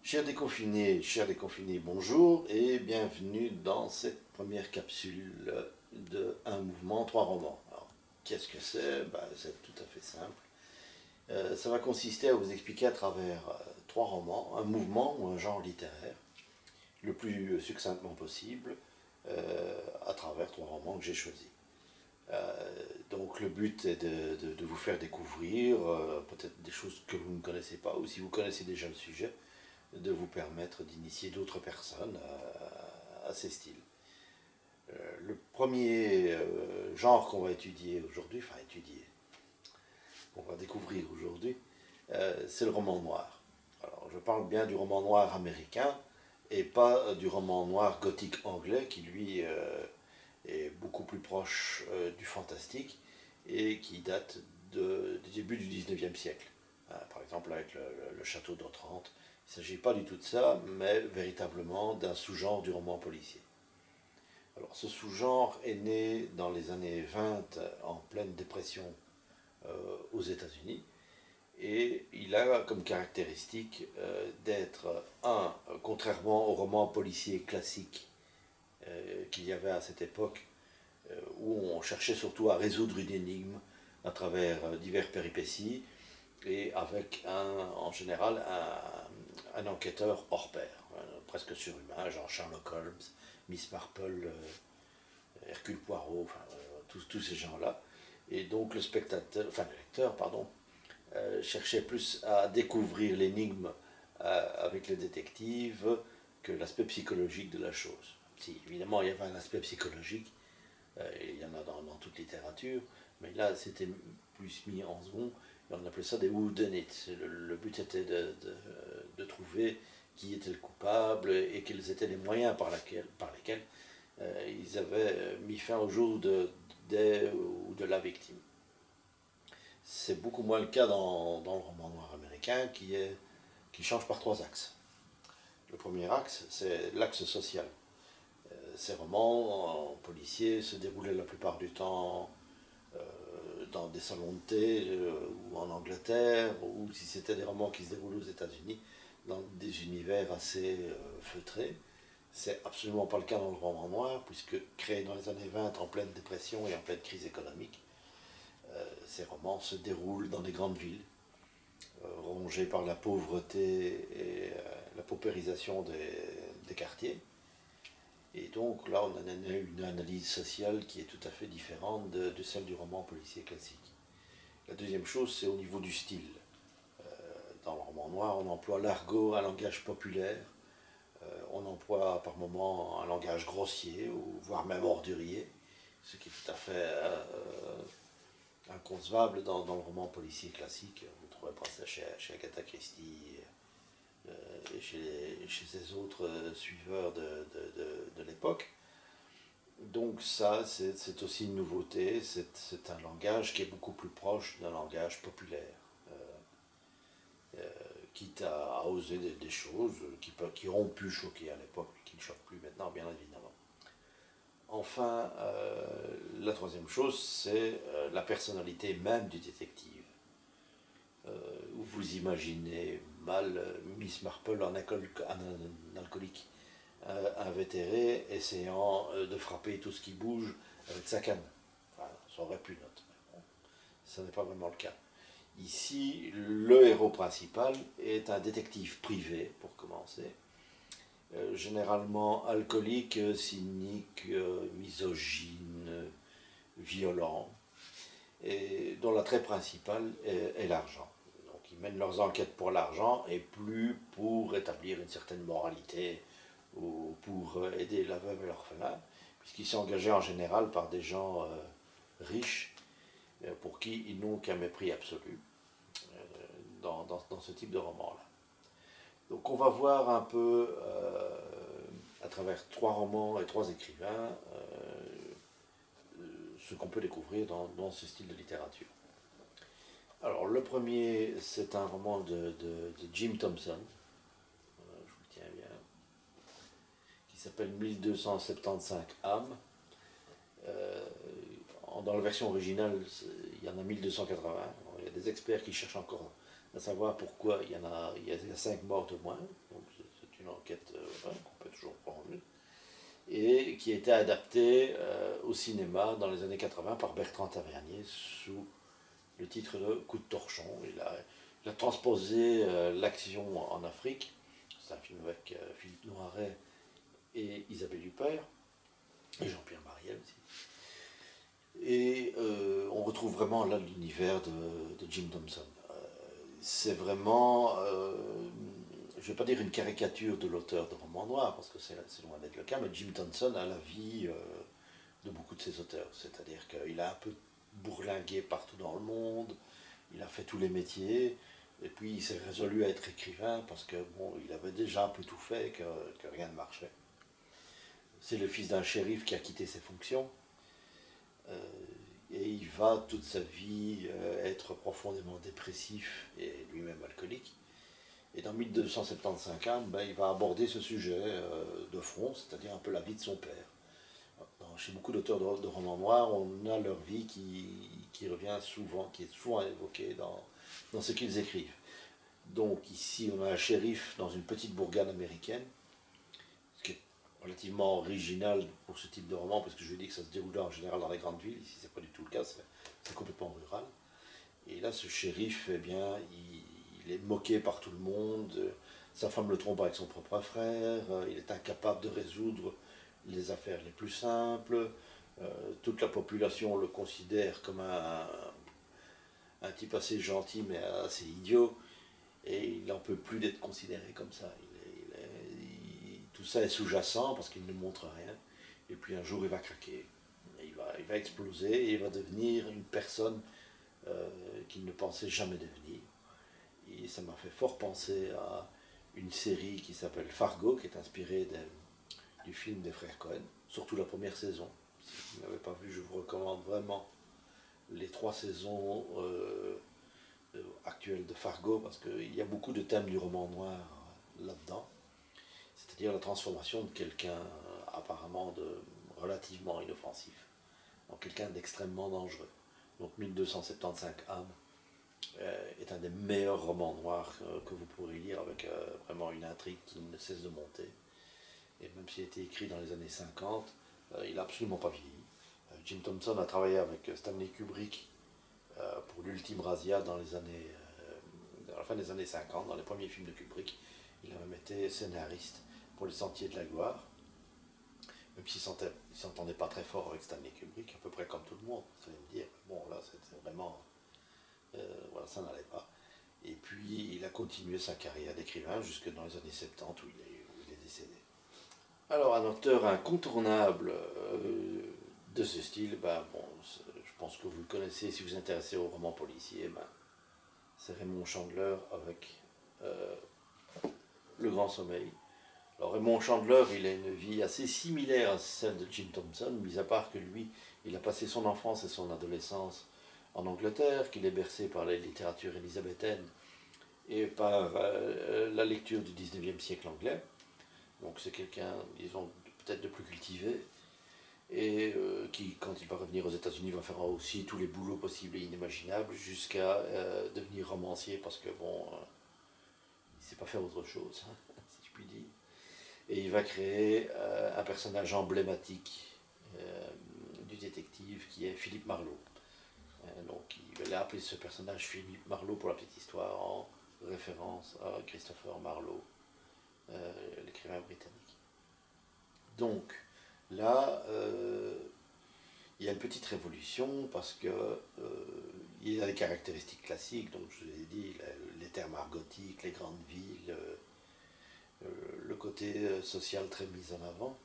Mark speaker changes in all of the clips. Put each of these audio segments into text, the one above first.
Speaker 1: Chers déconfinés, bonjour et bienvenue dans cette première capsule de Un mouvement, trois romans. Alors, qu'est-ce que c'est? C'est tout à fait simple. Ça va consister à vous expliquer à travers trois romans, un mouvement ou un genre littéraire, le plus succinctement possible, à travers trois romans que j'ai choisis. Donc le but est de vous faire découvrir peut-être des choses que vous ne connaissez pas, ou si vous connaissez déjà le sujet, de vous permettre d'initier d'autres personnes à ces styles. Le premier genre qu'on va étudier aujourd'hui, qu'on va découvrir aujourd'hui, c'est le roman noir. Alors, je parle bien du roman noir américain et pas du roman noir gothique anglais qui, lui, est beaucoup plus proche du fantastique et qui date du début du 19e siècle. Par exemple, avec le Château d'Otrante. Il ne s'agit pas du tout de ça, mais véritablement d'un sous-genre du roman policier. Alors, ce sous-genre est né dans les années 20 en pleine dépression aux États-Unis. Et il a comme caractéristique d'être, contrairement au roman policier classique qu'il y avait à cette époque, où on cherchait surtout à résoudre une énigme à travers divers péripéties, et avec en général un enquêteur hors pair, presque surhumain, genre Sherlock Holmes, Miss Marple, Hercule Poirot, tous ces gens-là. Et donc le lecteur, pardon, cherchait plus à découvrir l'énigme avec le détective que l'aspect psychologique de la chose. Si évidemment il y avait un aspect psychologique, il y en a dans toute littérature, mais là c'était plus mis en second, et on appelait ça des whodunits. Le but était de trouver qui était le coupable et quels étaient les moyens par lesquels ils avaient mis fin au jour ou de la victime. C'est beaucoup moins le cas dans le roman noir américain qui change par trois axes. Le premier axe, c'est l'axe social. Ces romans policiers se déroulaient la plupart du temps dans des salons de thé ou en Angleterre, ou si c'était des romans qui se déroulent aux États-Unis, dans des univers assez feutrés. C'est absolument pas le cas dans le roman noir, puisque créé dans les années 20 en pleine dépression et en pleine crise économique, ces romans se déroulent dans des grandes villes, rongées par la pauvreté et la paupérisation des quartiers. Et donc là, on a une analyse sociale qui est tout à fait différente de celle du roman policier classique. La deuxième chose, c'est au niveau du style. Dans le roman noir, on emploie l'argot, un langage populaire. On emploie par moments un langage grossier, ou voire même ordurier, ce qui est tout à fait inconcevable dans le roman policier classique. Vous ne trouvez pas ça chez Agatha Christie et chez ses autres suiveurs de l'époque. Donc ça, c'est aussi une nouveauté, c'est un langage qui est beaucoup plus proche d'un langage populaire, quitte à oser des choses qui ont pu choquer à l'époque, mais qui ne choquent plus maintenant, bien évidemment. Enfin, la troisième chose, c'est la personnalité même du détective. Vous imaginez mal Miss Marple en alcoolique invétéré essayant de frapper tout ce qui bouge avec sa canne. Enfin, ça aurait pu noter, mais bon, ce n'est pas vraiment le cas. Ici, le héros principal est un détective privé, pour commencer, généralement alcoolique, cynique, misogyne, violent, et dont l'attrait principal est l'argent. Donc ils mènent leurs enquêtes pour l'argent et plus pour établir une certaine moralité ou pour aider la veuve et l'orphelin, puisqu'ils sont engagés en général par des gens riches pour qui ils n'ont qu'un mépris absolu dans ce type de roman-là. Donc on va voir un peu, à travers trois romans et trois écrivains, ce qu'on peut découvrir dans ce style de littérature. Alors le premier, c'est un roman de Jim Thompson, je vous le tiens bien, qui s'appelle 1275 âmes. Dans la version originale, il y en a 1280. Il y a des experts qui cherchent encore à savoir pourquoi il y a 5 morts de moins. Donc c'est une enquête qu'on peut toujours prendre. Et qui a été adaptée au cinéma dans les années 80 par Bertrand Tavernier sous le titre de Coup de torchon. Il a transposé l'action en Afrique. C'est un film avec Philippe Noiret et Isabelle Huppert, et Jean-Pierre Mariel aussi. Et on retrouve vraiment là l'univers de Jim Thompson. C'est vraiment, je ne vais pas dire une caricature de l'auteur de romans noirs, parce que c'est loin d'être le cas, mais Jim Thompson a la vie de beaucoup de ses auteurs. C'est-à-dire qu'il a un peu bourlingué partout dans le monde, il a fait tous les métiers, et puis il s'est résolu à être écrivain parce que bon, il avait déjà un peu tout fait, que rien ne marchait. C'est le fils d'un shérif qui a quitté ses fonctions, et il va toute sa vie être profondément dépressif et lui-même alcoolique. Et dans 1275, ben, il va aborder ce sujet de front, c'est-à-dire un peu la vie de son père. Chez beaucoup d'auteurs de romans noirs, on a leur vie qui revient souvent, qui est souvent évoquée dans ce qu'ils écrivent. Donc ici, on a un shérif dans une petite bourgade américaine, ce qui est relativement original pour ce type de roman, parce que je dis que ça se déroule en général dans les grandes villes. Ici, c'est pas du tout le cas, c'est complètement rural. Et là, ce shérif, eh bien, il est moqué par tout le monde. Sa femme le trompe avec son propre frère. Il est incapable de résoudre les affaires les plus simples. Toute la population le considère comme un type assez gentil mais assez idiot. Et il n'en peut plus d'être considéré comme ça. Tout ça est sous-jacent parce qu'il ne montre rien. Et puis un jour, il va craquer. Il va exploser et il va devenir une personne qu'il ne pensait jamais devenir. Et ça m'a fait fort penser à une série qui s'appelle Fargo, qui est inspirée du film des frères Cohen, surtout la première saison. Si vous n'avez pas vu, je vous recommande vraiment les 3 saisons actuelles de Fargo, parce qu'il y a beaucoup de thèmes du roman noir là-dedans, c'est-à-dire la transformation de quelqu'un apparemment relativement inoffensif en quelqu'un d'extrêmement dangereux. Donc 1275 âmes est un des meilleurs romans noirs que vous pourrez lire, avec vraiment une intrigue qui ne cesse de monter. Et même s'il a été écrit dans les années 50, il n'a absolument pas vieilli. Jim Thompson a travaillé avec Stanley Kubrick pour l'Ultime Razzia dans la fin des années 50, dans les premiers films de Kubrick. Il a même été scénariste pour Les Sentiers de la Gloire, même s'il ne s'entendait pas très fort avec Stanley Kubrick, à peu près comme tout le monde. Vous allez me dire, bon là c'était vraiment... voilà, ça n'allait pas. Et puis il a continué sa carrière d'écrivain jusque dans les années 70 où il est décédé. Alors un auteur incontournable de ce style, ben, bon, je pense que vous le connaissez si vous vous intéressez au roman policier, ben, c'est Raymond Chandler avec Le Grand Sommeil. Alors Raymond Chandler, il a une vie assez similaire à celle de Jim Thompson, mis à part que lui, il a passé son enfance et son adolescence en Angleterre, qu'il est bercé par la littérature élisabéthaine et par la lecture du 19e siècle anglais. Donc c'est quelqu'un, disons, peut-être de plus cultivé, et qui, quand il va revenir aux États-Unis, va faire aussi tous les boulots possibles et inimaginables, jusqu'à devenir romancier, parce que bon, il ne sait pas faire autre chose, si je puis dire. Et il va créer un personnage emblématique du détective, qui est Philippe Marlowe. Donc il a appelé ce personnage Philippe Marlowe pour la petite histoire, en référence à Christopher Marlowe, l'écrivain britannique. Donc là, il y a une petite révolution parce que il a des caractéristiques classiques, donc je vous ai dit, les termes argotiques, les grandes villes, le côté social très mis en avant,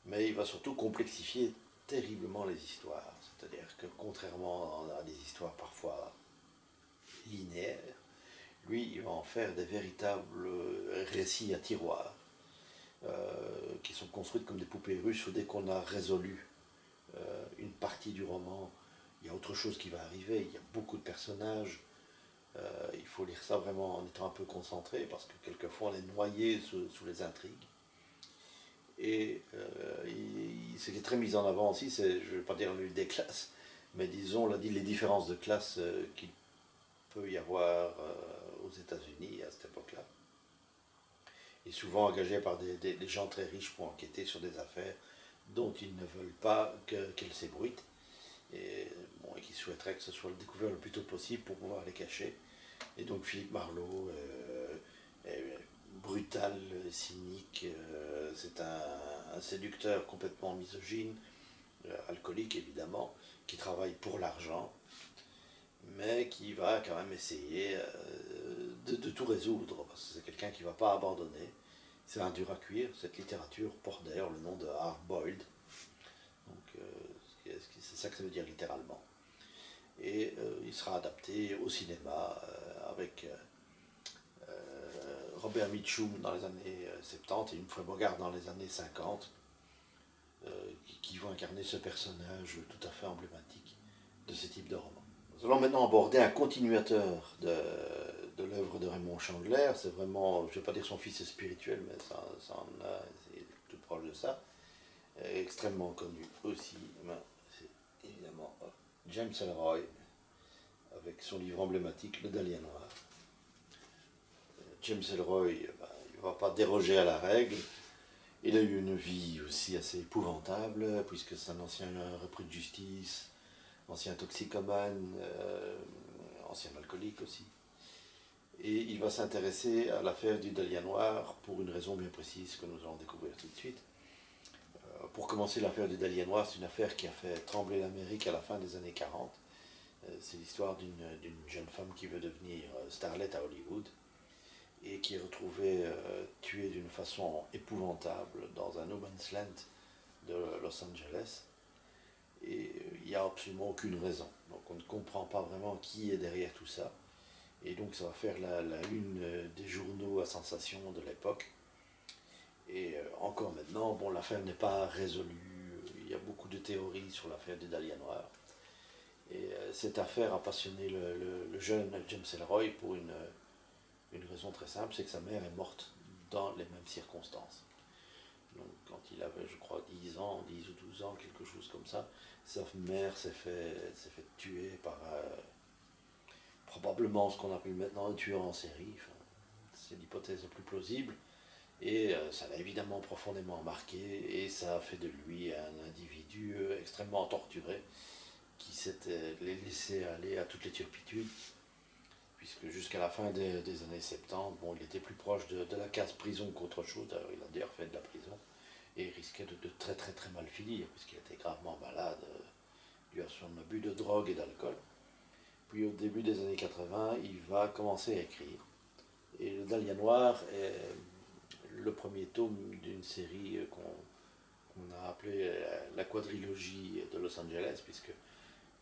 Speaker 1: mais il va surtout complexifier terriblement les histoires. C'est-à-dire que contrairement à des histoires parfois linéaires, lui, il va en faire des véritables récits à tiroir, qui sont construites comme des poupées russes où dès qu'on a résolu une partie du roman, il y a autre chose qui va arriver, il y a beaucoup de personnages, il faut lire ça vraiment en étant un peu concentré, parce que quelquefois on est noyé sous les intrigues. Et ce qui est très mis en avant aussi, c'est, je ne vais pas dire la lutte des classes, mais disons les différences de classe qu'il peut y avoir aux États-Unis à cette époque-là. Et souvent engagé par des gens très riches pour enquêter sur des affaires dont ils ne veulent pas qu'elles s'ébruitent, et, bon, et qui souhaiteraient que ce soit découvert le plus tôt possible pour pouvoir les cacher. Et donc Philippe Marlowe est brutal, cynique, c'est un séducteur complètement misogyne, alcoolique évidemment, qui travaille pour l'argent, mais qui va quand même essayer de tout résoudre, parce que c'est quelqu'un qui ne va pas abandonner. C'est un dur à cuire. Cette littérature porte d'ailleurs le nom de hard-boiled, donc c'est ça que ça veut dire littéralement. Et il sera adapté au cinéma avec Robert Mitchum dans les années 70 et Humphrey Bogart dans les années 50, qui vont incarner ce personnage tout à fait emblématique de ce type de roman. Nous allons maintenant aborder un continuateur de l'œuvre de Raymond Chandler. C'est vraiment, je ne vais pas dire son fils spirituel, mais c'est tout proche de ça. Extrêmement connu aussi, c'est évidemment James Ellroy, avec son livre emblématique, Le Dahlia Noir. James Ellroy, il ne va pas déroger à la règle. Il a eu une vie aussi assez épouvantable, puisque c'est un ancien repris de justice, ancien toxicomane, ancien alcoolique aussi. Et il va s'intéresser à l'affaire du Dahlia Noir pour une raison bien précise que nous allons découvrir tout de suite. Pour commencer, l'affaire du Dahlia Noir, c'est une affaire qui a fait trembler l'Amérique à la fin des années 40. C'est l'histoire d'une jeune femme qui veut devenir starlet à Hollywood et qui est retrouvée tuée d'une façon épouvantable dans un no man's land de Los Angeles. Et il n'y a absolument aucune raison. Donc on ne comprend pas vraiment qui est derrière tout ça. Et donc ça va faire la une des journaux à sensation de l'époque. Et encore maintenant, bon, l'affaire n'est pas résolue. Il y a beaucoup de théories sur l'affaire du Dahlia Noir. Et cette affaire a passionné le jeune James Ellroy pour une raison très simple, c'est que sa mère est morte dans les mêmes circonstances. Donc quand il avait, je crois, 10 ans, 10 ou 12 ans, quelque chose comme ça, sa mère s'est fait tuer par probablement ce qu'on appelle maintenant un tueur en série. Enfin, c'est l'hypothèse la plus plausible. Et ça l'a évidemment profondément marqué, et ça a fait de lui un individu extrêmement torturé, qui s'était laissé aller à toutes les turpitudes, puisque jusqu'à la fin des années 70, bon, il était plus proche de la case prison qu'autre chose. Alors, il a d'ailleurs fait de la prison, et il risquait de très très très mal finir, puisqu'il était gravement malade dû à son abus de drogue et d'alcool. Puis au début des années 80, il va commencer à écrire, et le Dahlia Noir est le premier tome d'une série qu'on a appelée la quadrilogie de Los Angeles, puisque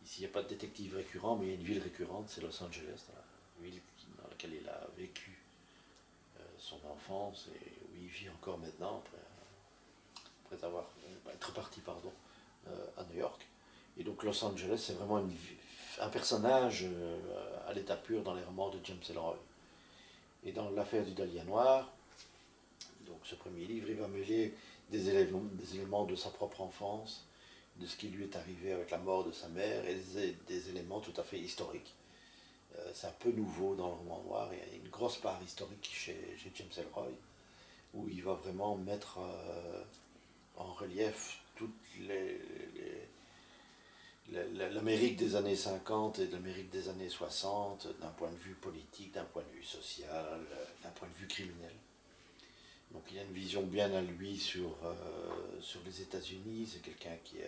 Speaker 1: ici il n'y a pas de détective récurrent, mais il y a une ville récurrente, c'est Los Angeles, la ville dans laquelle il a vécu son enfance et où il vit encore maintenant, après être parti à New York. Et donc Los Angeles, c'est vraiment un personnage à l'état pur dans les romans de James Ellroy. Et dans l'affaire du Dahlia Noir, donc ce premier livre, il va mêler des éléments de sa propre enfance, de ce qui lui est arrivé avec la mort de sa mère, et des éléments tout à fait historiques. C'est un peu nouveau dans le roman noir, il y a une grosse part historique chez James Ellroy, où il va vraiment mettre en relief toute l'Amérique des années 50 et l'Amérique des années 60, d'un point de vue politique, d'un point de vue social, d'un point de vue criminel. Donc il a une vision bien à lui sur les États-Unis. C'est quelqu'un qui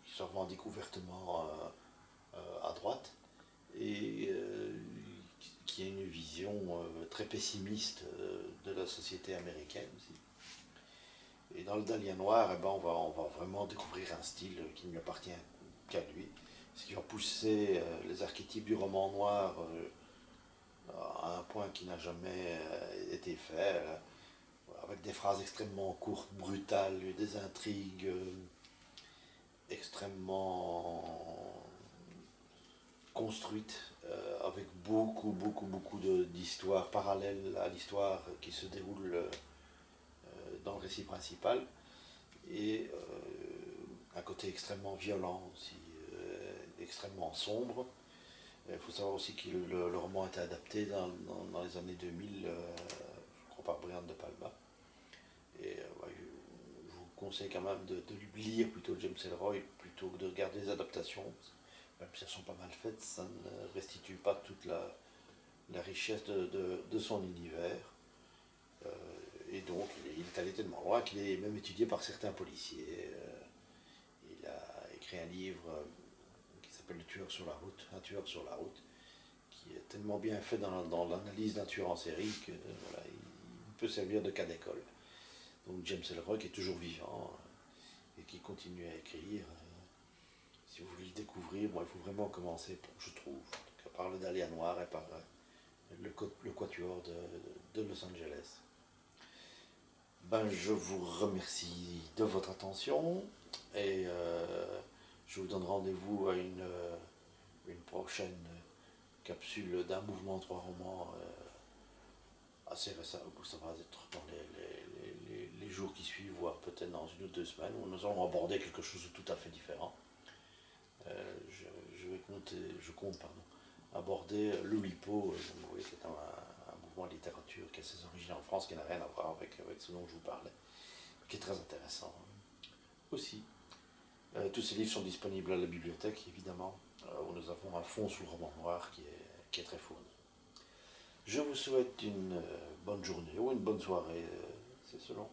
Speaker 1: se revendique ouvertement à droite et qui a une vision très pessimiste de la société américaine aussi. Et dans le Dahlia Noir, eh ben, on va vraiment découvrir un style qui ne lui appartient qu'à lui, ce qui va pousser les archétypes du roman noir à un point qui n'a jamais été fait, avec des phrases extrêmement courtes, brutales, des intrigues extrêmement construites, avec beaucoup d'histoires parallèles à l'histoire qui se déroule dans le récit principal, et un côté extrêmement violent aussi, extrêmement sombre. Il faut savoir aussi que le roman a été adapté dans les années 2000, je crois, par Brian De Palma. Et ouais, je vous conseille quand même de lire plutôt James Ellroy plutôt que de regarder les adaptations. Même si elles sont pas mal faites, ça ne restitue pas toute la richesse de son univers. Euh, et donc, il est allé tellement loin qu'il est même étudié par certains policiers. Il a écrit un livre qui s'appelle Le tueur sur la route, Un tueur sur la route, qui est tellement bien fait dans l'analyse d'un tueur en série que voilà, il peut servir de cas d'école. Donc James Ellroy qui est toujours vivant et qui continue à écrire. Si vous voulez le découvrir, bon, il faut vraiment commencer, je trouve, par le Dahlia Noir et par le Quatuor de Los Angeles. Ben, je vous remercie de votre attention et je vous donne rendez-vous à une prochaine capsule d'un mouvement 3 romans assez récent. Ça va être dans les jours qui suivent, voire peut-être dans 1 ou 2 semaines, où nous allons aborder quelque chose de tout à fait différent. Je compte aborder l'Oulipo, qui est un mouvement de littérature qui a ses origines en France, qui n'a rien à voir avec ce dont je vous parlais, qui est très intéressant aussi. Tous ces livres sont disponibles à la bibliothèque, évidemment, où nous avons un fond sous le roman noir qui est très fourni. Je vous souhaite une bonne journée ou une bonne soirée, c'est selon.